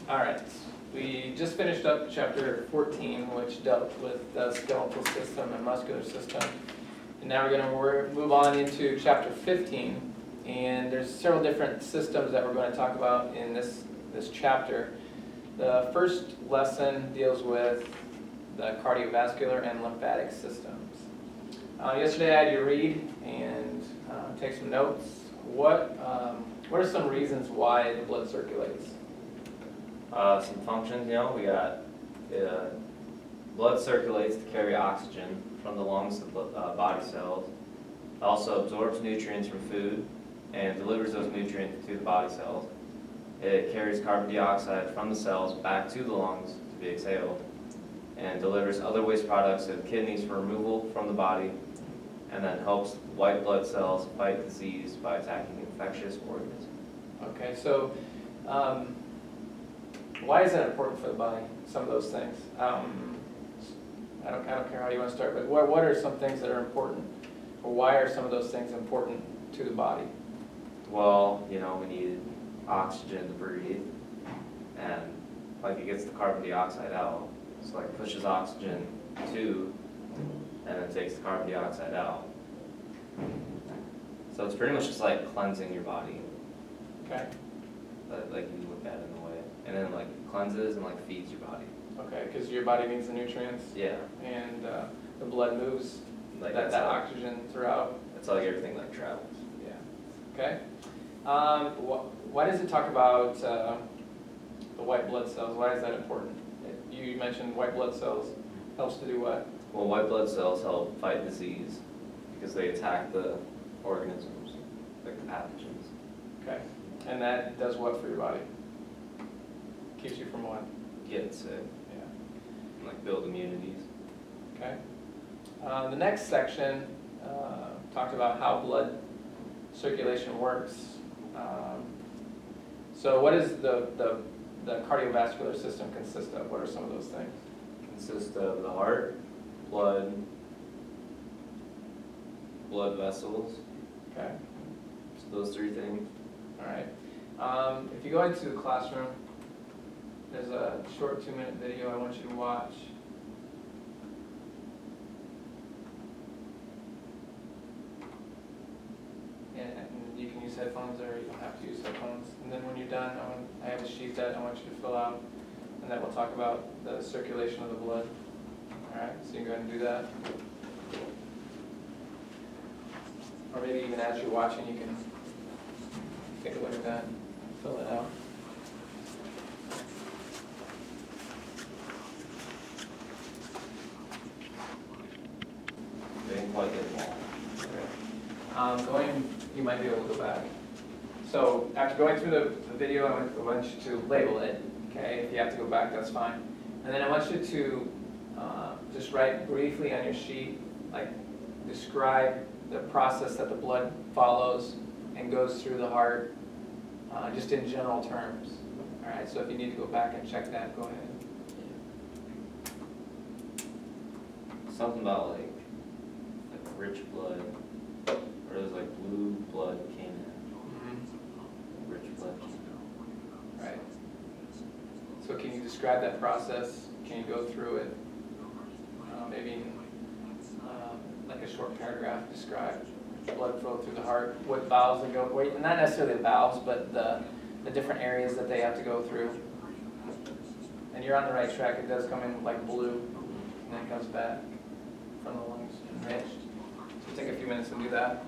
All right, we just finished up chapter 14, which dealt with the skeletal system and muscular system. And now we're going to move on into chapter 15. And there's several different systems that we're going to talk about in this chapter. The first lesson deals with the cardiovascular and lymphatic systems. Yesterday I had you read and take some notes. What are some reasons why the blood circulates? Some functions, we got blood circulates to carry oxygen from the lungs to body cells. It also absorbs nutrients from food and delivers those nutrients to the body cells. It carries carbon dioxide from the cells back to the lungs to be exhaled and delivers other waste products to the kidneys for removal from the body, and then helps white blood cells fight disease by attacking infectious organisms. Okay, so why is that important for the body, some of those things? I don't care how you want to start, but what are some things that are important, or why are some of those things important to the body? Well, we need oxygen to breathe, and like it gets the carbon dioxide out, so like pushes oxygen to, and then takes the carbon dioxide out. So it's pretty much just like cleansing your body. Okay. Like you look at it in a way, and then like cleanses and like feeds your body. Okay, because your body needs the nutrients. Yeah. And the blood moves like that oxygen throughout. It's like everything like travels. Yeah. Okay. Why does it talk about the white blood cells? Why is that important? You mentioned white blood cells helps to do what? Well, white blood cells help fight disease because they attack the organisms, like the pathogens. Okay. And that does what for your body? Keeps you from what? Getting sick. Yeah. And like build immunities. Okay. The next section talked about how blood circulation works. So what does the cardiovascular system consist of? What are some of those things? Consists of the heart, blood vessels. Okay. So those three things. All right. If you go into the classroom, there's a short 2-minute video I want you to watch. And you can use headphones or you don't have to use headphones. And then when you're done, I have a sheet that I want you to fill out, and that will talk about the circulation of the blood. All right, so you can go ahead and do that. Or maybe even as you're watching, you can take a look at that, fill it out. Didn't quite get them all. Okay. You might be able to go back. So after going through the video, I want you to label it. Okay, if you have to go back, that's fine. And then I want you to just write briefly on your sheet, like describe the process that the blood follows and goes through the heart, just in general terms. All right, so if you need to go back and check that, go ahead. Something about like rich blood, or there's like blue blood came in. Rich blood came in. Right. So can you describe that process? Can you go through it? Maybe like a short paragraph, describe blood flow through the heart, what valves they go, wait, not necessarily the valves, but the different areas that they have to go through. And you're on the right track. It does come in like blue, and then it comes back from the lungs enriched. So take a few minutes and do that.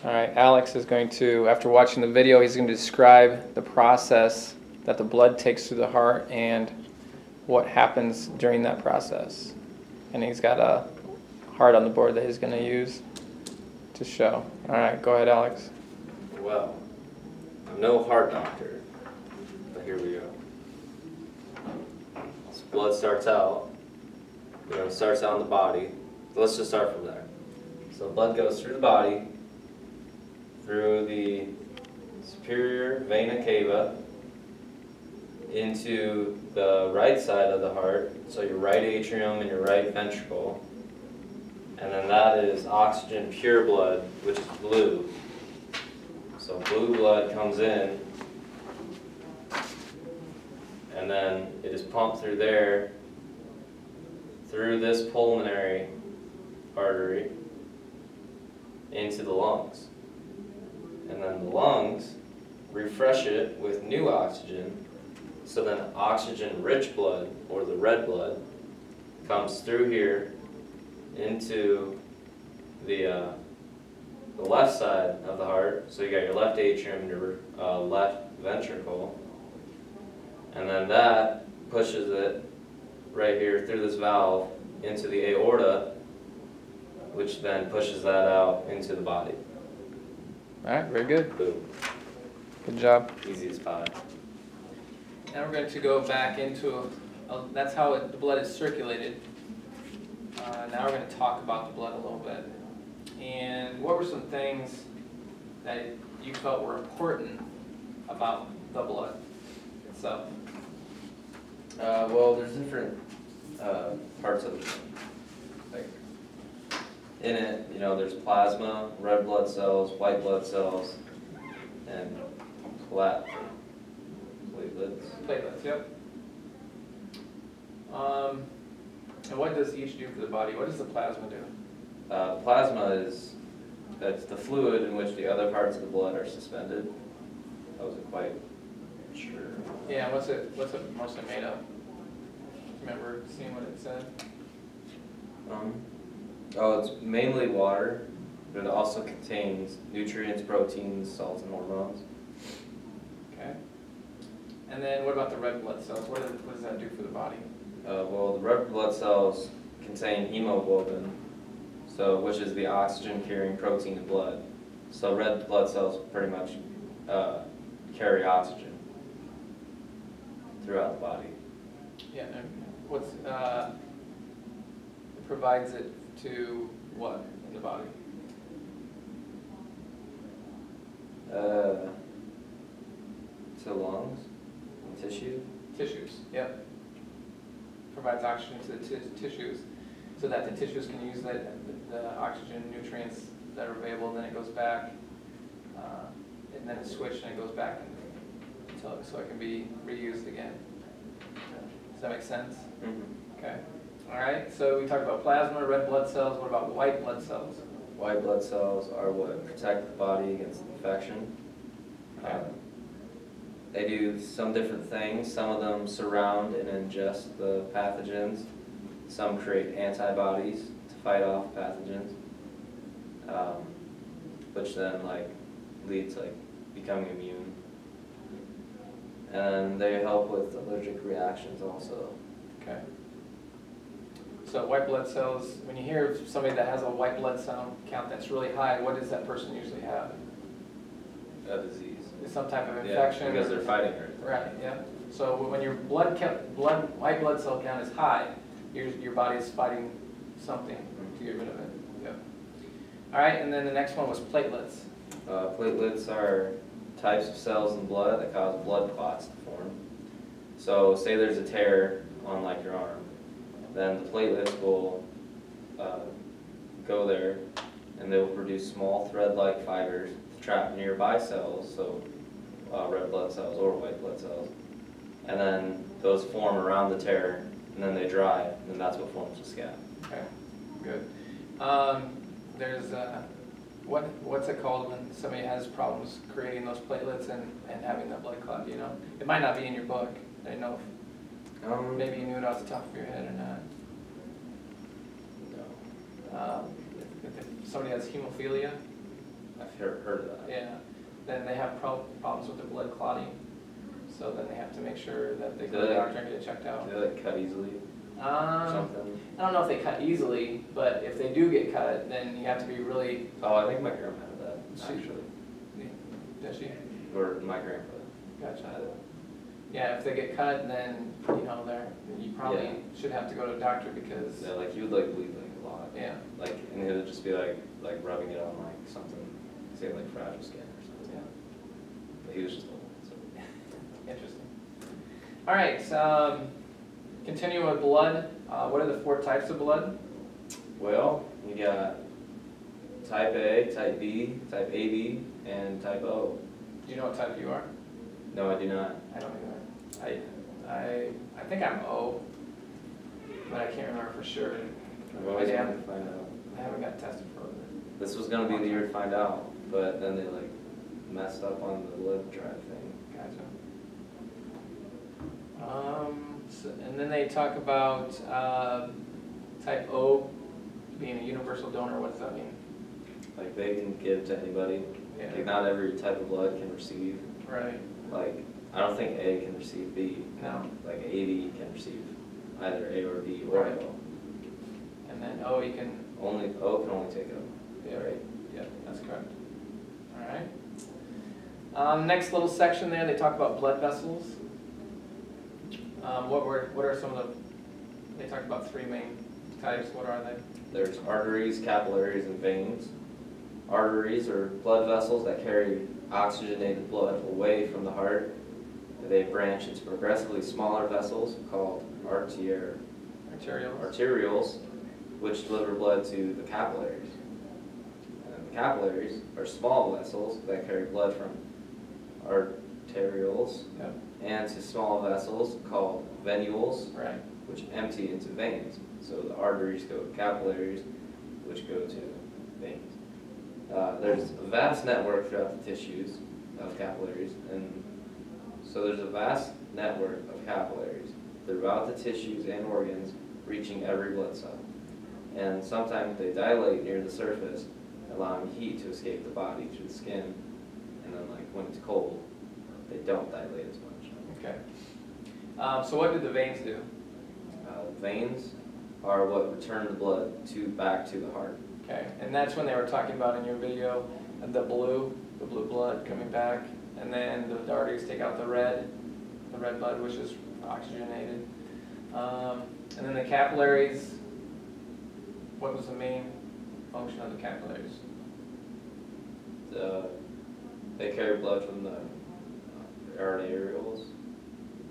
All right, Alex is going to, after watching the video, he's going to describe the process that the blood takes through the heart and what happens during that process. And he's got a heart on the board that he's going to use to show. All right, go ahead, Alex. Well, I'm no heart doctor, but here we go. So blood starts out, starts out in the body. So let's just start from there. So blood goes through the body, through the superior vena cava, into the right side of the heart, so your right atrium and your right ventricle, And then that is oxygen pure blood, which is blue. So blue blood comes in, and then it is pumped through there, through this pulmonary artery, into the lungs. And then the lungs refresh it with new oxygen, so then oxygen-rich blood, or the red blood, comes through here into the left side of the heart. So you got your left atrium and your left ventricle, and then that pushes it right here through this valve into the aorta, which then pushes that out into the body. All right, very good. Boom. Good job. Easy as pie. Now we're going to go back into, that's how the blood is circulated. Now we're going to talk about the blood a little bit. And what were some things that you felt were important about the blood itself? Well, there's different parts of the blood. Like in it, you know, there's plasma, red blood cells, white blood cells, and platelets. Platelets, yep. And what does each do for the body? What does the plasma do? Plasma is that's the fluid in which the other parts of the blood are suspended. I wasn't quite sure. Yeah, what's it mostly made of? Remember seeing what it said? Oh, it's mainly water, but it also contains nutrients, proteins, salts, and hormones. Okay. And then what about the red blood cells? What does that do for the body? Well, the red blood cells contain hemoglobin, which is the oxygen-carrying protein in blood. So red blood cells pretty much carry oxygen throughout the body. Yeah, and what's it provides it to what in the body? To lungs and tissue. Tissues, yep. Provides oxygen to the tissues so that the tissues can use the oxygen nutrients that are available, and then it goes back, and then it's switched and it goes back so it can be reused again. Does that make sense? Mm-hmm. Okay. All right, so we talked about plasma, red blood cells. What about white blood cells? White blood cells are what protect the body against infection. Okay. They do some different things. Some of them surround and ingest the pathogens. Some create antibodies to fight off pathogens, which then leads becoming immune. And they help with allergic reactions also. Okay. So white blood cells, when you hear of somebody that has a white blood cell count that's really high, what does that person usually have? A disease. Some type of infection? Yeah, because they're fighting it. Right, yeah. So when your white blood cell count is high, your body is fighting something to get rid of it. Yep. All right, and then the next one was platelets. Platelets are types of cells in blood that cause blood clots to form. So say there's a tear on your arm, then the platelets will go there and they will produce small thread-like fibers to trap nearby cells, so red blood cells or white blood cells. And then those form around the tear, and then they dry, and then that's what forms the scab. Okay, good. There's what's it called when somebody has problems creating those platelets and having that blood clot? Do you know? It might not be in your book. I don't know if maybe you knew it off the top of your head or not. No. If somebody has hemophilia, I've heard of that. yeah, then they have problems with their blood clotting. So then they have to make sure that they go to the doctor and get it checked out. Do they cut easily or something? I don't know if they cut easily, but if they do get cut, then you have to be really... Oh, I think my grandma had that, actually. Does she? Or my grandpa. Gotcha. Yeah, if they get cut, then, you probably should have to go to a doctor because... Yeah, you would bleed a lot. Yeah. And it would just be rubbing it on something, say fragile skin or something. Yeah. But he was just old, so. Interesting. All right, continuing with blood. What are the 4 types of blood? Well, You got type A, type B, type AB, and type O. Do you know what type you are? No, I do not. I don't either. I think I'm O, but I can't remember for sure. I've always wanted to find out. I haven't got tested for it. This was gonna be the year to find out, but then they like messed up on the blood drive thing. Gotcha. And then they talk about type O being a universal donor. What does that mean? Like they can give to anybody. Yeah. Like not every type of blood can receive. Right. Like I don't think A can receive B. No. Like AB can receive either A or B or Right. O. And then O you can. Only O can only take O. Yeah. Right. Yeah, that's correct. All right. Next little section there, they talk about blood vessels. What are some of the? They talk about three main types. What are they? There's arteries, capillaries, and veins. Arteries are blood vessels that carry oxygenated blood away from the heart. They branch into progressively smaller vessels called Arterials. arterioles, which deliver blood to the capillaries. And the capillaries are small vessels that carry blood from arterioles Yep. and to small vessels called venules, Right. which empty into veins. So the arteries go to capillaries, which go to veins. There's a vast network throughout the tissues of capillaries, and so there's a vast network of capillaries throughout the tissues and organs, reaching every blood cell. And sometimes they dilate near the surface, allowing heat to escape the body through the skin, and then like when it's cold, they don't dilate as much. Okay. So what do the veins do? Veins are what return the blood back to the heart. Okay, and that's when they were talking about in your video, the blue blood coming back, and then the arteries take out the red blood, which is oxygenated. And then the capillaries, what was the main function of the capillaries? They carry blood from the arterioles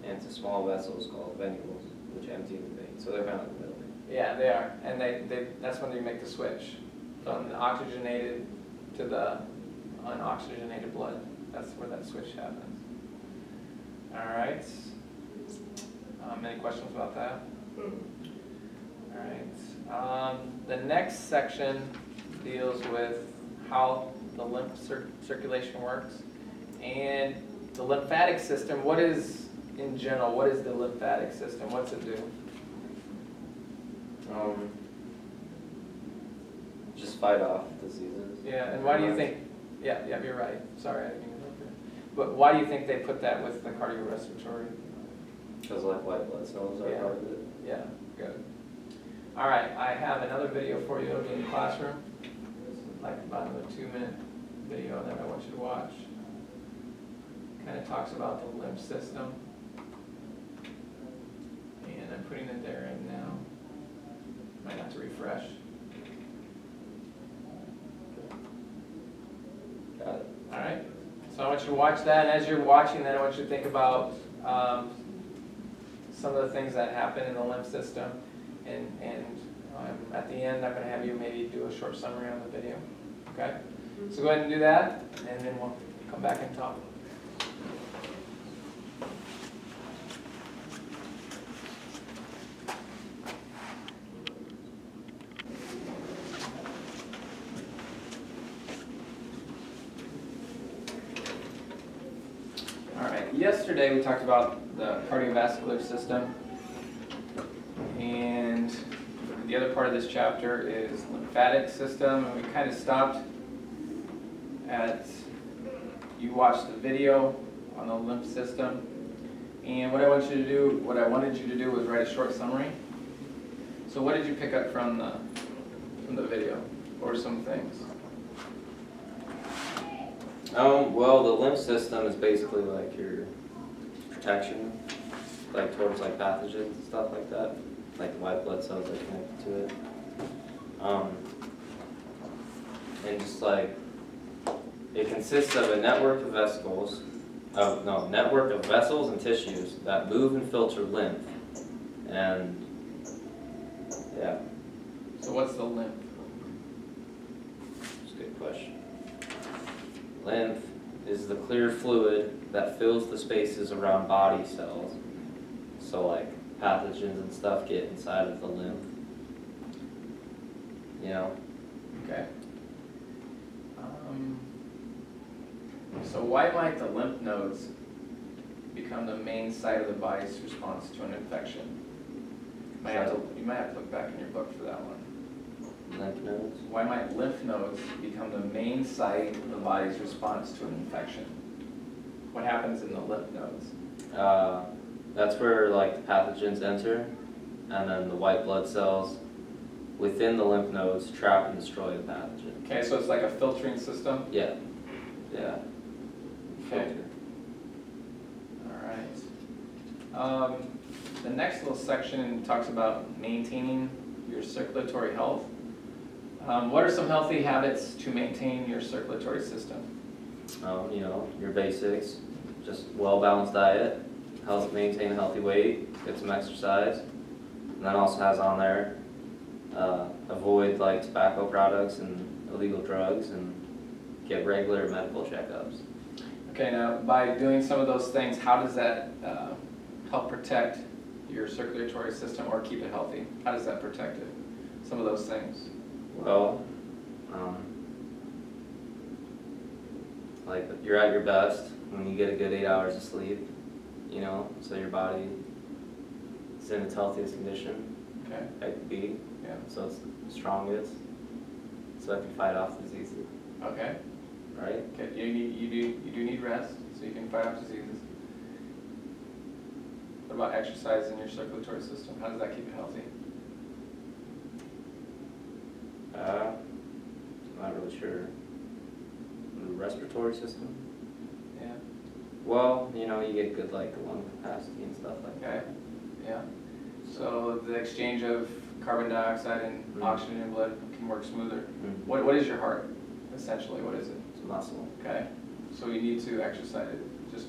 into small vessels called venules, which empty in the vein. So they're kind of in the middle. Yeah, they are, and that's when they make the switch from the oxygenated to the unoxygenated blood. That's where that switch happens. All right. Any questions about that? All right. The next section deals with how the lymph circulation works and the lymphatic system. What is, in general, what is the lymphatic system? What's it do? Just fight off diseases. Yeah, and why do you think, yeah, you're right. Sorry, I didn't mean to interrupt you. But why do you think they put that with the cardiorespiratory? Because like white blood cells are part of it. Yeah, good. All right, I have another video for you in the classroom. This is like about another 2-minute video that I want you to watch. Kind of talks about the lymph system. And I'm putting it there right now. Might have to refresh. Got it. All right, so I want you to watch that, and as you're watching that, I want you to think about some of the things that happen in the lymph system, and at the end, I'm going to have you maybe do a short summary on the video, okay? So go ahead and do that, and then we'll come back and talk. Yesterday we talked about the cardiovascular system, and the other part of this chapter is lymphatic system, and we kind of stopped at, you watched the video on the lymph system, and what I wanted you to do was write a short summary. So what did you pick up from the video, or some things? Well, the lymph system is basically like your protection, like towards like pathogens and stuff like that. Like the white blood cells are connected to it. And just like, it consists of a network of vessels, and tissues that move and filter lymph. And yeah. So what's the lymph? good question. Lymph is the clear fluid that fills the spaces around body cells. So like pathogens and stuff get inside of the lymph. You know? Okay. So why might the lymph nodes become the main site of the body's response to an infection? You might have to look back in your book for that one. Lymph nodes? Why might lymph nodes become the main site of the body's response to an infection? What happens in the lymph nodes? That's where like the pathogens enter, and then the white blood cells within the lymph nodes trap and destroy the pathogen. Okay, so it's like a filtering system? Yeah. Yeah. Okay. Filter. All right. The next little section talks about maintaining your circulatory health. What are some healthy habits to maintain your circulatory system? You know, your basics, just well-balanced diet, maintain a healthy weight, get some exercise, and then also has on there, avoid like tobacco products and illegal drugs, and get regular medical checkups. Okay, now by doing some of those things, how does that help protect your circulatory system or keep it healthy? How does that protect it? Some of those things. Well, like you're at your best when you get a good 8 hours of sleep, you know, so your body is in its healthiest condition Okay. it could be, Yeah. so it's the strongest, so it can fight off diseases, Okay. right? Okay. You do need rest, so you can fight off diseases. What about exercise in your circulatory system? How does that keep it healthy? I'm not really sure. The respiratory system? Yeah. Well, you know, you get good like lung capacity and stuff like that. Okay. Yeah. So the exchange of carbon dioxide and oxygen in blood can work smoother. Mm-hmm. What is your heart, essentially? What is it? It's a muscle. Okay. So you need to exercise it, just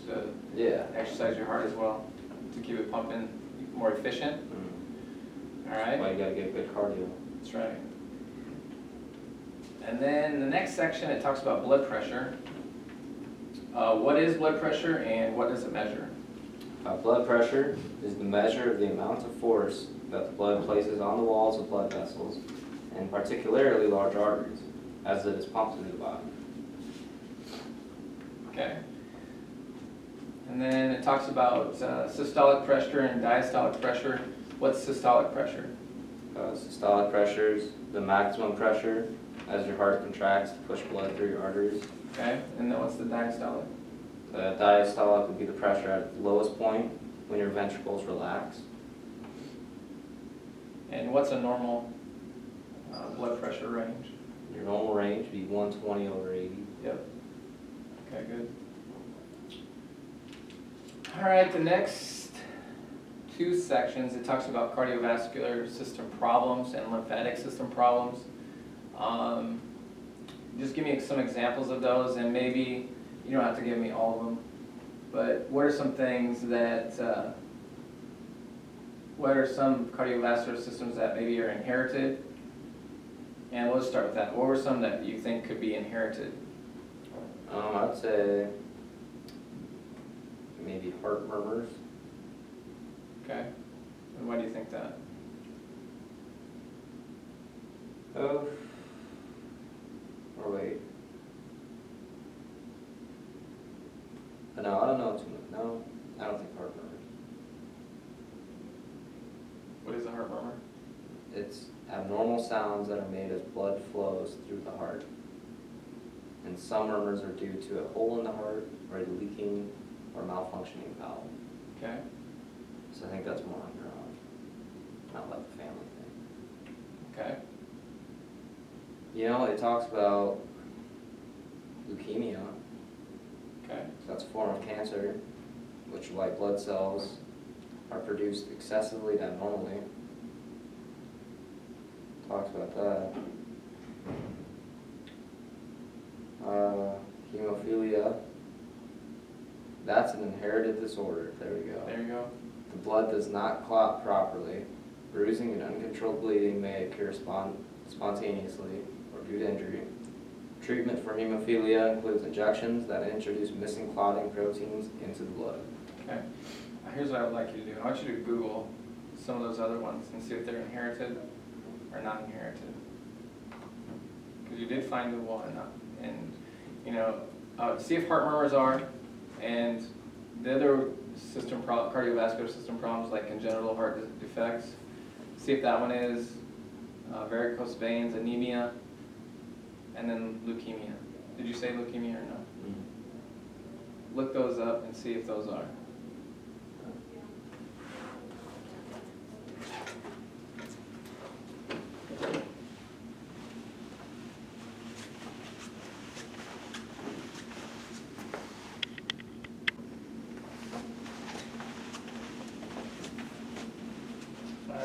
Yeah. exercise your heart as well to keep it pumping more efficient. Mm-hmm. All That's right. why you gotta get good cardio. That's right. And then the next section, it talks about blood pressure. What is blood pressure and what does it measure? Blood pressure is the measure of the amount of force that the blood places on the walls of blood vessels, and particularly large arteries, as it is pumped through the body. Okay. And then it talks about systolic pressure and diastolic pressure. What's systolic pressure? Systolic pressure is the maximum pressure as your heart contracts to push blood through your arteries. Okay. And then what's the diastolic? The diastolic would be the pressure at its lowest point when your ventricles relax. And what's a normal blood pressure range? Your normal range would be 120 over 80. Yep. Okay, good. All right, the next two sections, it talks about cardiovascular system problems and lymphatic system problems. Just give me some examples of those, and maybe you don't have to give me all of them, but what are some things that, what are some cardiovascular systems that maybe are inherited? And let's start with that. What were some that you think could be inherited? I'd say maybe heart murmurs. Okay. And why do you think that? Oh. Or wait. No, I don't know too much. No, I don't think heart murmurs. What is a heart murmur? It's abnormal sounds that are made as blood flows through the heart. And some murmurs are due to a hole in the heart, or a leaking or malfunctioning valve. Okay. So I think that's more on your own, not like the family thing. Okay. You know, it talks about leukemia. Okay. So that's a form of cancer, which white blood cells are produced excessively to abnormally. Talks about that. Hemophilia. That's an inherited disorder. There we go. There you go. The blood does not clot properly. Bruising and uncontrolled bleeding may occur spontaneously or due to injury. Treatment for hemophilia includes injections that introduce missing clotting proteins into the blood. Okay. Here's what I would like you to do. I want you to Google some of those other ones and see if they're inherited or not inherited. Because you did find the one, and you know, see if heart murmurs are, and the other cardiovascular system problems like congenital heart defects. See if that one is varicose veins, anemia, and then leukemia. Did you say leukemia or no? Mm-hmm. Look those up and see if those are.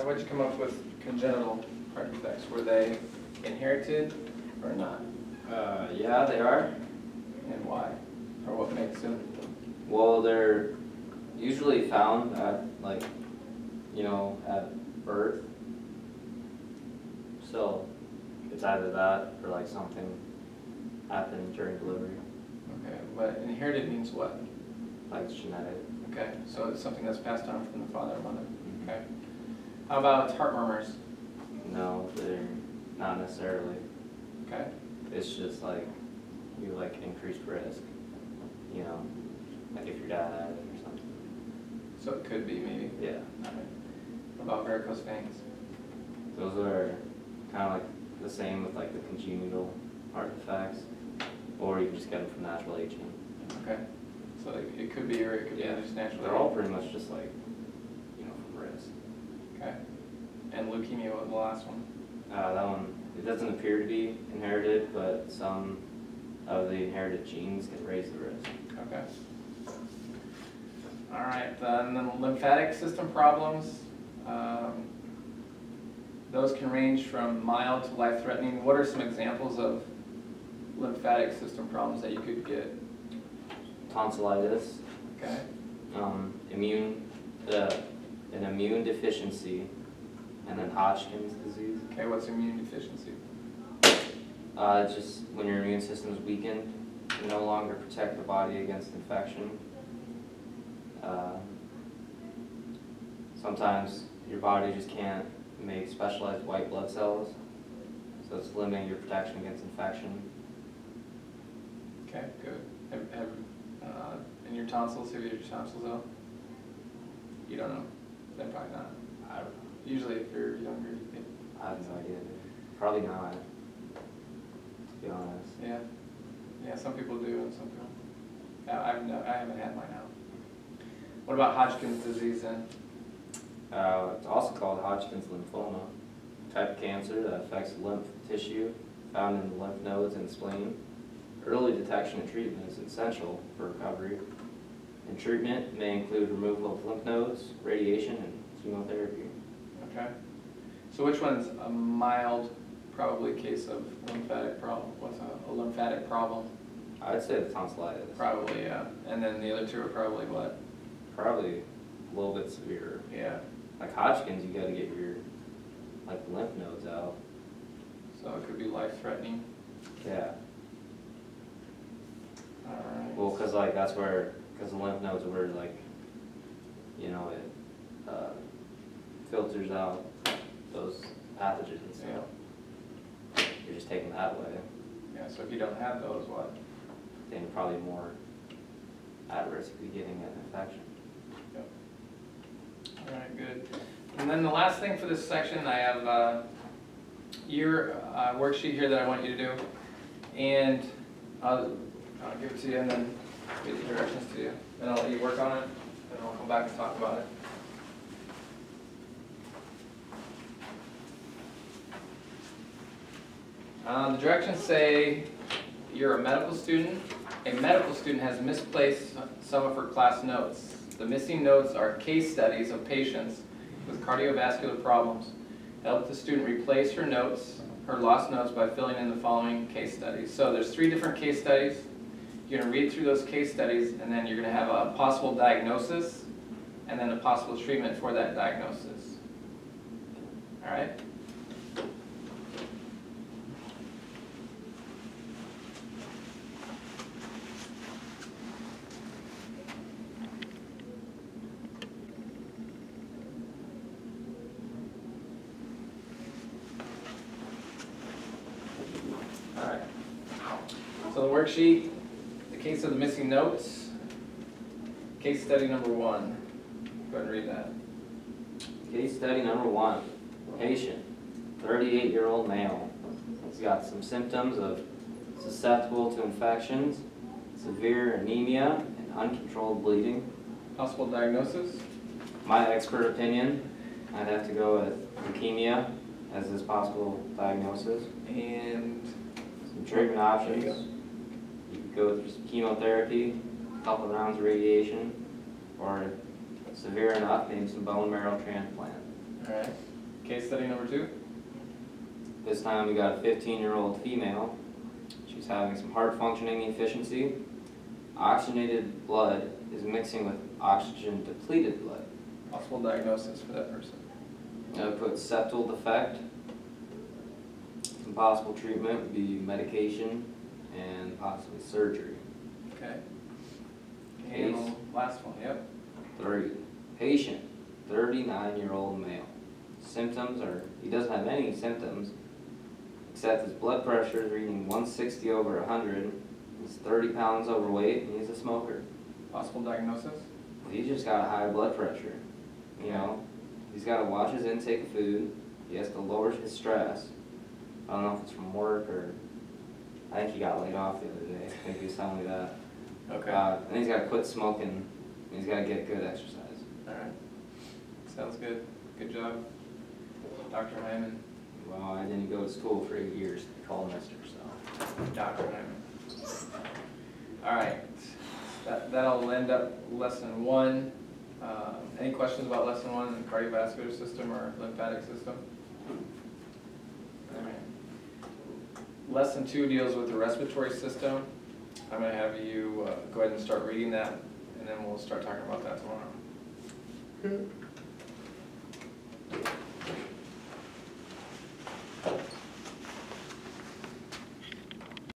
What'd you come up with congenital heart defects? Were they inherited or not? Yeah, they are. And why? Or what makes them? Well, they're usually found at, like, you know, at birth. So it's either that or like something happened during delivery. Okay, but inherited means what? Like it's genetic. Okay, so it's something that's passed on from the father or mother. Okay. How about heart murmurs? No, they're not necessarily. Okay. It's just like you like increased risk, you know, like if your dad had it or something. So it could be maybe. Yeah. Okay. What about varicose veins? Those are kind of like the same with like the congenital heart defects, or you can just get them from natural aging. Okay. So it could be, or it could be just natural. They're all pretty much just like, you know, from risk. Okay. And leukemia, what was the last one? That one, it doesn't appear to be inherited, but some of the inherited genes can raise the risk. Okay. All right, and then lymphatic system problems. Those can range from mild to life-threatening. What are some examples of lymphatic system problems that you could get? Tonsillitis. Okay. An immune deficiency, and then Hodgkin's disease. Okay, what's immune deficiency? It's just when your immune system is weakened, you no longer protect the body against infection. Sometimes your body just can't make specialized white blood cells, so it's limiting your protection against infection. Okay, good. And your tonsils, have you had your tonsils out? You don't know? Then probably not. I don't know. Usually if you're younger, you get... I have no idea, dude. Probably not, to be honest. Yeah. Yeah, some people do and some people... I haven't had mine out. What about Hodgkin's disease then? It's also called Hodgkin's lymphoma, a type of cancer that affects lymph tissue found in the lymph nodes and spleen. Early detection and treatment is essential for recovery. And treatment may include removal of lymph nodes, radiation, and chemotherapy. Okay. So which one's a mild, probably case of lymphatic problem? What's a lymphatic problem? I'd say the tonsillitis. Probably, yeah. And then the other two are probably what? Probably a little bit severe. Yeah. Like Hodgkin's, you gotta get your, like, lymph nodes out. So it could be life-threatening. Yeah. Alright. Well, cause like that's where, cause the lymph nodes are where like, you know, it filters out those pathogens and stuff. Yeah. You're just taking that way. Yeah, so if you don't have those, what? Then you're probably more at risk of getting an infection. Yep. Alright, good. And then the last thing for this section, I have your worksheet here that I want you to do. And I'll give it to you and then get the directions to you. Then I'll let you work on it, and I'll come back and talk about it. The directions say you're a medical student. A medical student has misplaced some of her class notes. The missing notes are case studies of patients with cardiovascular problems. Help the student replace her notes, her lost notes, by filling in the following case studies. So there's 3 different case studies. You're going to read through those case studies, and then you're going to have a possible diagnosis, and then a possible treatment for that diagnosis. All right? worksheet, the case of the missing notes, case study number 1. Go ahead and read that. Case study number 1, patient, 38-year-old male. He's got some symptoms of susceptible to infections, severe anemia, and uncontrolled bleeding. Possible diagnosis? My expert opinion, I'd have to go with leukemia as his possible diagnosis. And Some treatment options. You could go through some chemotherapy, a couple of rounds of radiation, or severe enough, maybe some bone marrow transplant. all right. Case study number 2. This time we got a 15-year-old female. She's having some heart functioning deficiency. Oxygenated blood is mixing with oxygen depleted blood. Possible diagnosis for that person. I would put septal defect. Some possible treatment would be medication and possibly surgery. Okay. Case. And last one, yep. 3. Patient, 39-year-old male. Symptoms are, he doesn't have any symptoms, except his blood pressure is reading 160 over 100. He's 30 pounds overweight and he's a smoker. Possible diagnosis? He's just got a high blood pressure. You know, he's got to watch his intake of food. He has to lower his stress. I don't know if it's from work or, I think he got laid off the other day. I think he was telling me that. Okay. And he's got to quit smoking. And he's got to get good exercise. All right. Sounds good. Good job, Dr. Hyman. Well, I didn't go to school for 8 years to be called mister, so. Dr. Hyman. All right. That'll end up lesson 1. Any questions about lesson 1 in the cardiovascular system or lymphatic system? All right. Lesson 2 deals with the respiratory system. I'm going to have you go ahead and start reading that, and then we'll start talking about that tomorrow.